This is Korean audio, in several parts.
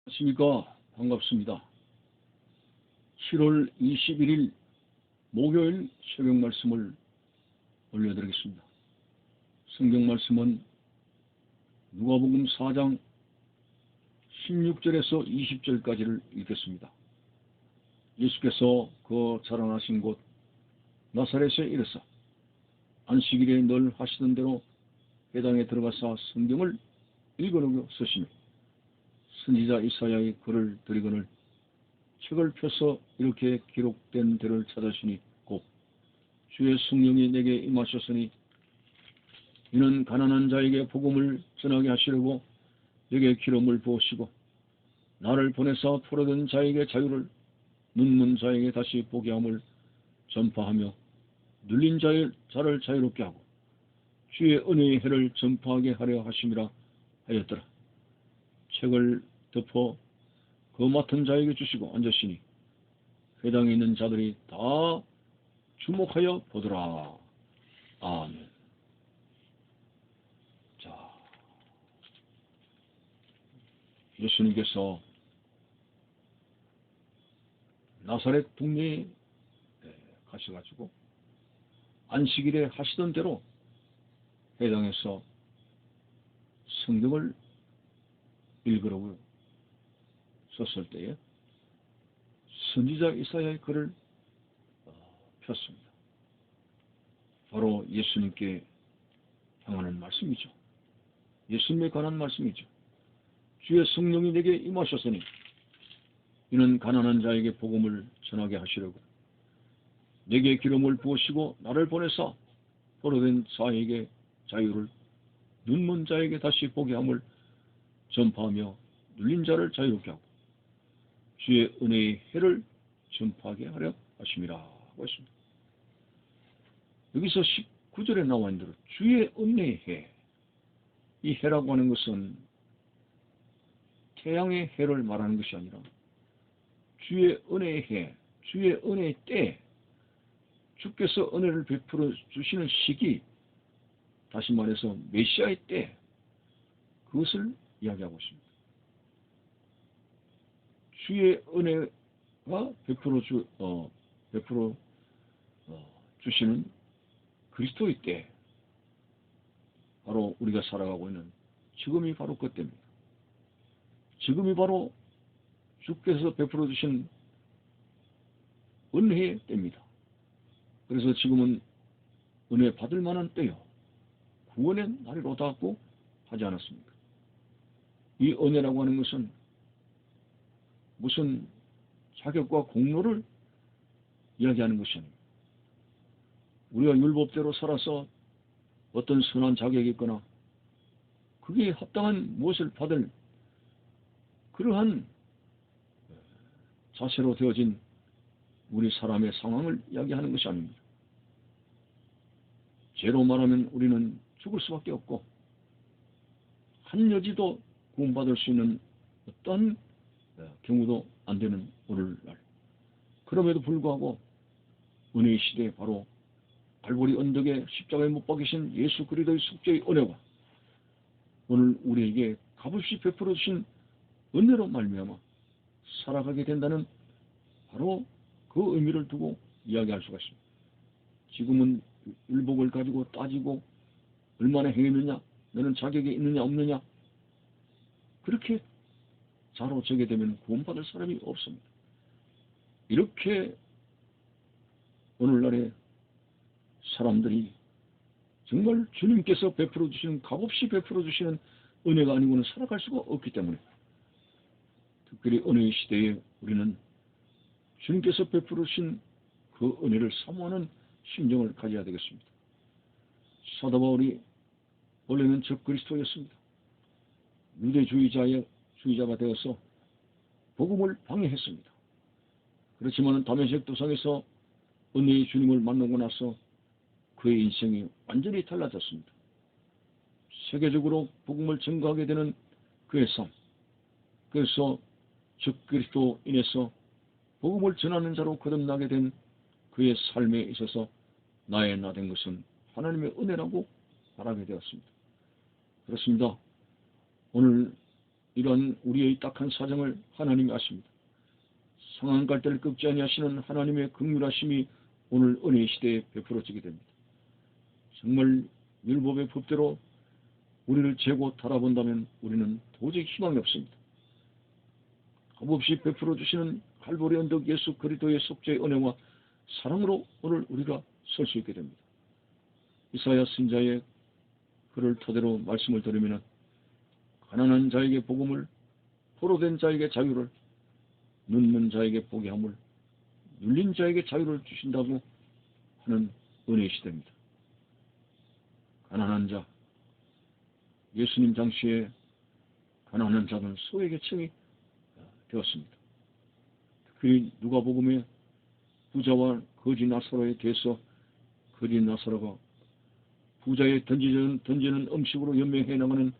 안녕하십니까. 반갑습니다. 7월 21일 목요일 새벽 말씀을 올려드리겠습니다. 성경 말씀은 누가복음 4장 16절에서 20절까지를 읽겠습니다. 예수께서 그 자라나신 곳 나사렛에 이르사 안식일에 늘 하시던 대로 회당에 들어가서 성경을 읽으려고 서시며 선지자 이사야의 글을 들이거늘 책을 펴서 이렇게 기록된 대를 찾으시니 곧 주의 성령이 내게 임하셨으니 이는 가난한 자에게 복음을 전하게 하시려고 내게 기름을 부으시고 나를 보내사 포로된 자에게 자유를 눈먼 자에게 다시 보게 함을 전파하며 눌린 자를 자유롭게 하고 주의 은혜의 해를 전파하게 하려 하심이라 하였더라. 책을 덮어 그 맡은 자에게 주시고 앉으시니 회당에 있는 자들이 다 주목하여 보더라. 아멘. 자, 예수님께서 나사렛 동네에 가셔가지고 안식일에 하시던 대로 회당에서 성경을 읽으라고 썼을 때에 선지자 이사야의 글을 폈습니다. 바로 예수님께 향하는 말씀이죠. 예수님에 관한 말씀이죠. 주의 성령이 내게 임하셨으니 이는 가난한 자에게 복음을 전하게 하시려고 내게 기름을 부으시고 나를 보내사 포로된 자에게 자유를 눈먼 자에게 다시 보게 함을 전파하며 눌린 자를 자유롭게 하고 주의 은혜의 해를 전파하게 하려 하심이라 하고 있습니다. 여기서 19절에 나와 있는 대로 주의 은혜의 해, 이 해라고 하는 것은 태양의 해를 말하는 것이 아니라 주의 은혜의 해, 주의 은혜의 때, 주께서 은혜를 베풀어 주시는 시기, 다시 말해서 메시아의 때, 그것을 이야기하고 있습니다. 주의 은혜가 베풀어 주시는 그리스도의 때, 바로 우리가 살아가고 있는 지금이 바로 그 때입니다. 지금이 바로 주께서 베풀어 주신 은혜의 때입니다. 그래서 지금은 은혜 받을 만한 때요, 구원의 날이 닿았고 하지 않았습니까? 이 은혜라고 하는 것은 무슨 자격과 공로를 이야기하는 것이 아닙니다. 우리가 율법대로 살아서 어떤 선한 자격이 있거나 그게 합당한 무엇을 받을 그러한 자세로 되어진 우리 사람의 상황을 이야기하는 것이 아닙니다. 죄로 말하면 우리는 죽을 수밖에 없고 한 여지도 구원받을 수 있는 어떤 경우도 안 되는 오늘날, 그럼에도 불구하고 은혜의 시대에 바로 갈보리 언덕에 십자가에 못 박히신 예수 그리스도의 속죄의 은혜가 오늘 우리에게 값없이 베풀어 주신 은혜로 말미암아 살아가게 된다는 바로 그 의미를 두고 이야기할 수가 있습니다. 지금은 율법을 가지고 따지고 얼마나 행했느냐, 너는 자격이 있느냐 없느냐, 그렇게 자로저게 되면 구원받을 사람이 없습니다. 이렇게 오늘날에 사람들이 정말 주님께서 베풀어 주시는, 값없이 베풀어 주시는 은혜가 아니고는 살아갈 수가 없기 때문에, 특별히 은혜의 시대에 우리는 주님께서 베풀어 주신 그 은혜를 사모하는 심정을 가져야 되겠습니다. 사도 바울이 원래는 적그리스도였습니다. 유대주의자가 되어서 복음을 방해했습니다. 그렇지만 다메섹 도상에서 은혜의 주님을 만나고 나서 그의 인생이 완전히 달라졌습니다. 세계적으로 복음을 전가하게 되는 그의 삶, 그래서 적그리스도인에서 복음을 전하는 자로 거듭나게 된 그의 삶에 있어서 나의 나 된 것은 하나님의 은혜라고 말하게 되었습니다. 그렇습니다. 오늘 이러한 우리의 딱한 사정을 하나님이 아십니다. 상한 갈대를 꺾지 아니하시는 하나님의 긍휼하심이 오늘 은혜의 시대에 베풀어지게 됩니다. 정말 율법의 법대로 우리를 재고 달아본다면 우리는 도저히 희망이 없습니다. 값없이 베풀어 주시는 갈보리 언덕 예수 그리스도의 속죄의 은혜와 사랑으로 오늘 우리가 설 수 있게 됩니다. 이사야 선지자의 글을 토대로 말씀을 드리면 가난한 자에게 복음을, 포로된 자에게 자유를, 눈먼 자에게 보게 함을, 눌린 자에게 자유를 주신다고 하는 은혜의 시대입니다. 가난한 자, 예수님 당시에 가난한 자는 소외계층이 되었습니다. 특히 누가복음에 부자와 거지 나사로에 대해서 거지 나사로가 부자의 던지는 음식으로 연명해 나가는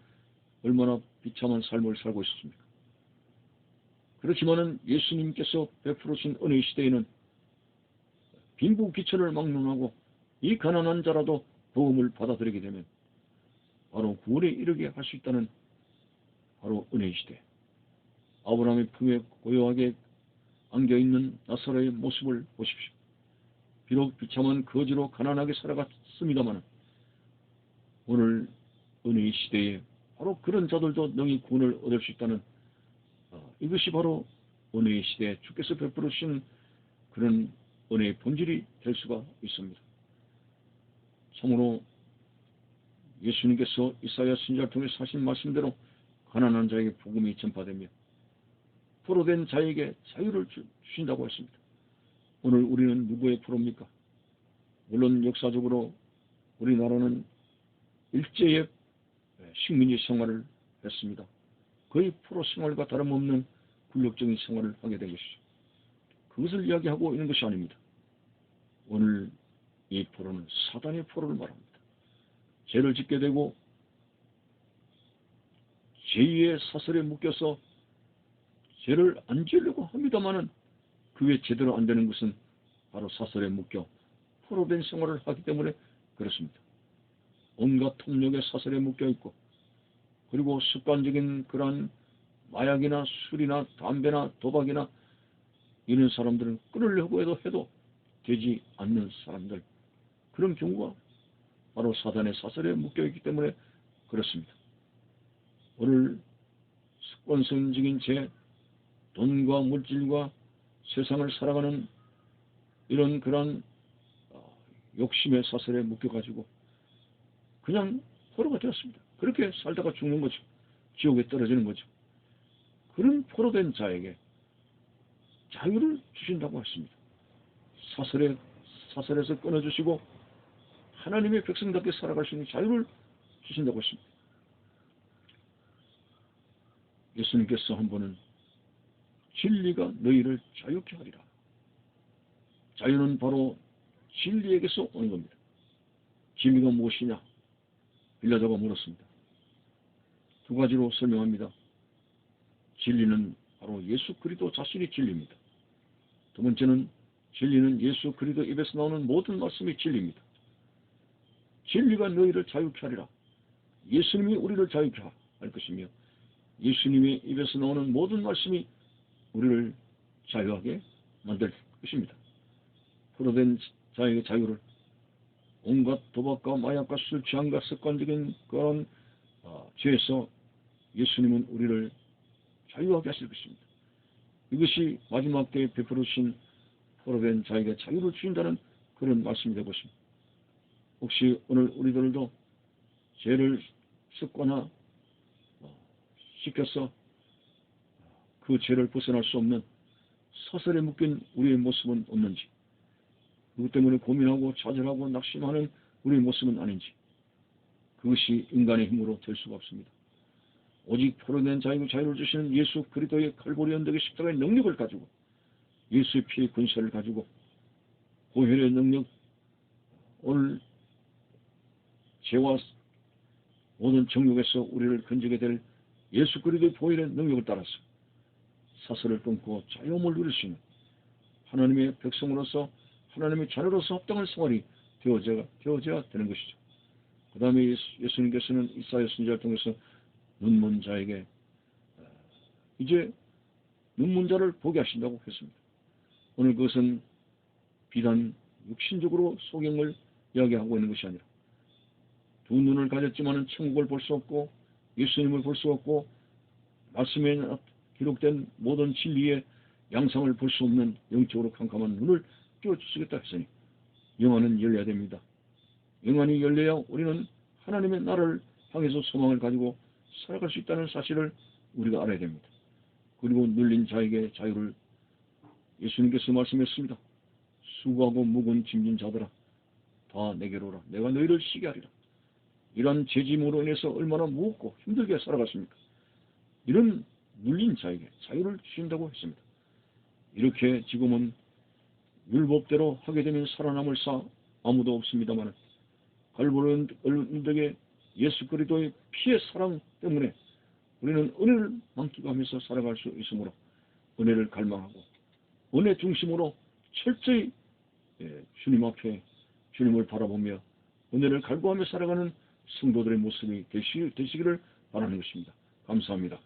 얼마나 비참한 삶을 살고 있었습니까? 그렇지만은 예수님께서 베풀으신 은혜의 시대에는 빈부귀천을 막론하고 이 가난한 자라도 도움을 받아들이게 되면 바로 구원에 이르게 할 수 있다는 바로 은혜의 시대. 아브라함의 품에 고요하게 안겨있는 나사로의 모습을 보십시오. 비록 비참한 거지로 가난하게 살아갔습니다만 오늘 은혜의 시대에 바로 그런 자들도 능히 구원을 얻을 수 있다는 이것이 바로 은혜의 시대에 주께서 베풀어 주신 그런 은혜의 본질이 될 수가 있습니다. 참으로 예수님께서 이사야 선지자를 통해 하신 말씀대로 가난한 자에게 복음이 전파되며 포로된 자에게 자유를 주신다고 했습니다. 오늘 우리는 누구의 포로입니까? 물론 역사적으로 우리나라는 일제의 식민지 생활을 했습니다. 거의 포로 생활과 다름없는 굴욕적인 생활을 하게 된 것이죠. 그것을 이야기하고 있는 것이 아닙니다. 오늘 이 포로는 사단의 포로를 말합니다. 죄를 짓게 되고 죄의 사슬에 묶여서 죄를 안 지으려고 합니다마는 그게 제대로 안 되는 것은 바로 사슬에 묶여 포로된 생활을 하기 때문에 그렇습니다. 온갖 탐욕의 사슬에 묶여 있고 그리고 습관적인 그러한 마약이나 술이나 담배나 도박이나 이런 사람들은 끊으려고 해도 되지 않는 사람들, 그런 경우가 바로 사단의 사슬에 묶여있기 때문에 그렇습니다. 오늘 습관성적인 죄, 돈과 물질과 세상을 살아가는 이런 그런 욕심의 사슬에 묶여가지고 그냥 포로가 되었습니다. 그렇게 살다가 죽는 거죠. 지옥에 떨어지는 거죠. 그런 포로된 자에게 자유를 주신다고 했습니다. 사슬에서 끊어주시고 하나님의 백성답게 살아갈 수 있는 자유를 주신다고 했습니다. 예수님께서 한 번은 진리가 너희를 자유케 하리라. 자유는 바로 진리에게서 오는 겁니다. 진리가 무엇이냐? 빌라도가 물었습니다. 두 가지로 설명합니다. 진리는 바로 예수 그리스도 자신이 진리입니다. 두 번째는 진리는 예수 그리스도 입에서 나오는 모든 말씀이 진리입니다. 진리가 너희를 자유케 하리라. 예수님이 우리를 자유케 할 것이며 예수님의 입에서 나오는 모든 말씀이 우리를 자유하게 만들 것입니다. 포로된 자에게 자유를, 온갖 도박과 마약과 술 취함과 습관적인 그런 죄에서 예수님은 우리를 자유하게 하실 것입니다. 이것이 마지막 때에 베풀어 주신 포로된 자에게 자유를 주신다는 그런 말씀이 되고 있습니다. 혹시 오늘 우리들도 죄를 습관화 시켜서 그 죄를 벗어날 수 없는 사슬에 묶인 우리의 모습은 없는지, 그것 때문에 고민하고 좌절하고 낙심하는 우리의 모습은 아닌지, 그것이 인간의 힘으로 될 수가 없습니다. 오직 포로된 자에게 자유를 주시는 예수 그리스도의 갈보리 언덕의 십자가의 능력을 가지고, 예수의 피의 권세를 가지고, 보혈의 능력, 오늘 죄와 모든 정욕에서 우리를 건지게 될 예수 그리스도의 보혈의 능력을 따라서 사슬을 끊고 자유함을 누릴 수 있는 하나님의 백성으로서, 하나님의 자녀로서 합당한 생활이 되어져야 되는 것이죠. 그 다음에 예수님께서는 이사야 선지자를 통해서 눈먼 자에게 이제 눈먼 자를 보게 하신다고 했습니다. 오늘 그것은 비단 육신적으로 소경을 이야기하고 있는 것이 아니라 두 눈을 가졌지만 천국을 볼 수 없고 예수님을 볼 수 없고 말씀에 기록된 모든 진리의 양상을 볼 수 없는 영적으로 캄캄한 눈을 띄워주시겠다 했으니 영안은 열려야 됩니다. 영안이 열려야 우리는 하나님의 나라를 향해서 소망을 가지고 살아갈 수 있다는 사실을 우리가 알아야 됩니다. 그리고 눌린 자에게 자유를 예수님께서 말씀했습니다. 수고하고 무거운 짐진 자들아 다 내게로 오라. 내가 너희를 쉬게 하리라. 이러한 죄짐으로 인해서 얼마나 무겁고 힘들게 살아갔습니까? 이런 눌린 자에게 자유를 주신다고 했습니다. 이렇게 지금은 율법대로 하게 되면 살아남을 사 아무도 없습니다만 갈보리 언덕에 예수 그리스도의 피의 사랑 때문에 우리는 은혜를 만끽하면서 살아갈 수 있으므로 은혜를 갈망하고 은혜 중심으로 철저히 주님 앞에 주님을 바라보며 은혜를 갈구하며 살아가는 성도들의 모습이 되시기를 바라는 것입니다. 감사합니다.